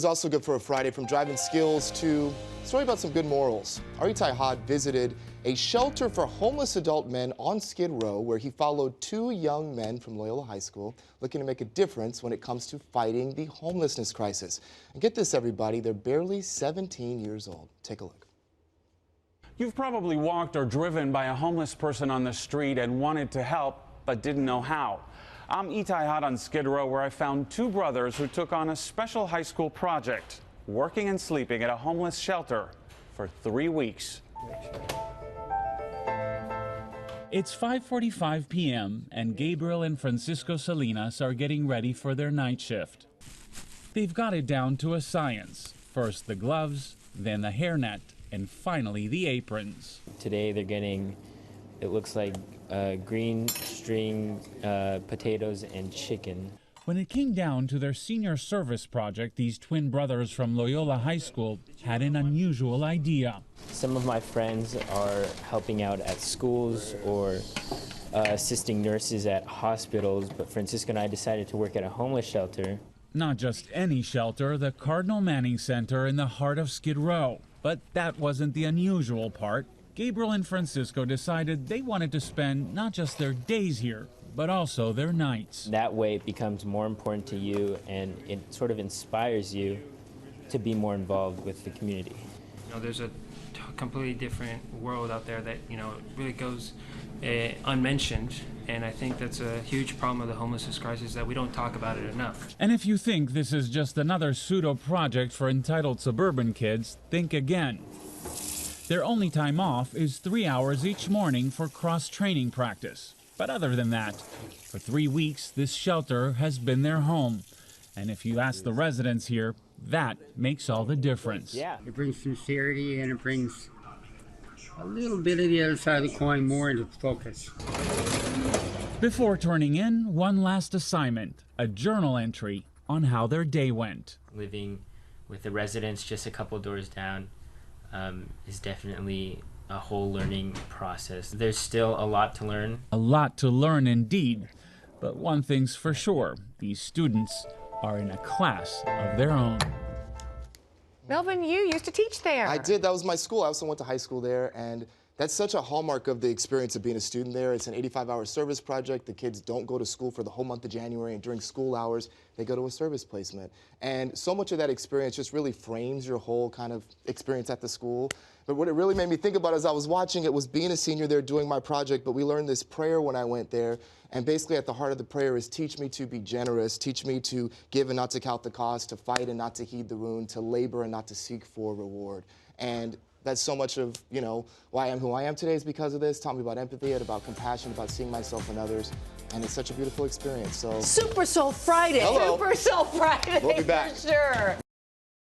It's also good for a Friday, from driving skills to a story about some good morals. Our Itai Hod visited a shelter for homeless adult men on Skid Row, where he followed two young men from Loyola High School looking to make a difference when it comes to fighting the homelessness crisis. And get this, everybody, they're barely 17 years old. Take a look. You've probably walked or driven by a homeless person on the street and wanted to help, but didn't know how. I'm Itai Hod on Skid Row, where I found two brothers who took on a special high school project, working and sleeping at a homeless shelter for 3 weeks. It's 5:45 p.m. and Gabriel and Francisco Salinas are getting ready for their night shift. They've got it down to a science. First the gloves, then the hairnet, and finally the aprons. Today they're getting, it looks like green string potatoes and chicken. When it came down to their senior service project, these twin brothers from Loyola High School had an unusual idea. Some of my friends are helping out at schools or assisting nurses at hospitals, but Francisco and I decided to work at a homeless shelter. Not just any shelter, the Cardinal Manning Center in the heart of Skid Row. But that wasn't the unusual part. Gabriel and Francisco decided they wanted to spend not just their days here, but also their nights. That way it becomes more important to you, and it sort of inspires you to be more involved with the community. You know, there's a completely different world out there that, you know, really goes unmentioned, and I think that's a huge problem of the homelessness crisis, that we don't talk about it enough. And if you think this is just another pseudo project for entitled suburban kids, think again. Their only time off is 3 hours each morning for cross-training practice. But other than that, for 3 weeks, this shelter has been their home. And if you ask the residents here, that makes all the difference. Yeah. It brings sincerity, and it brings a little bit of the other side of the coin more into focus. Before turning in, one last assignment, a journal entry on how their day went. Living with the residents just a couple doors down is definitely a whole learning process. There's still a lot to learn. A lot to learn indeed. But one thing's for sure, these students are in a class of their own. Melvin, you used to teach there. I did. That was my school. I also went to high school there, and that's such a hallmark of the experience of being a student there. It's an 85-hour service project. The kids don't go to school for the whole month of January, and during school hours, they go to a service placement. And so much of that experience just really frames your whole kind of experience at the school. But what it really made me think about as I was watching it was being a senior there doing my project, but we learned this prayer when I went there. And basically at the heart of the prayer is, teach me to be generous, teach me to give and not to count the cost, to fight and not to heed the wound, to labor and not to seek for reward. And that's so much of, you know, why I am who I am today is because of this. Taught me about empathy, about compassion, about seeing myself in others. And it's such a beautiful experience. So Super Soul Friday. Hello. Super Soul Friday. We'll be back. For sure.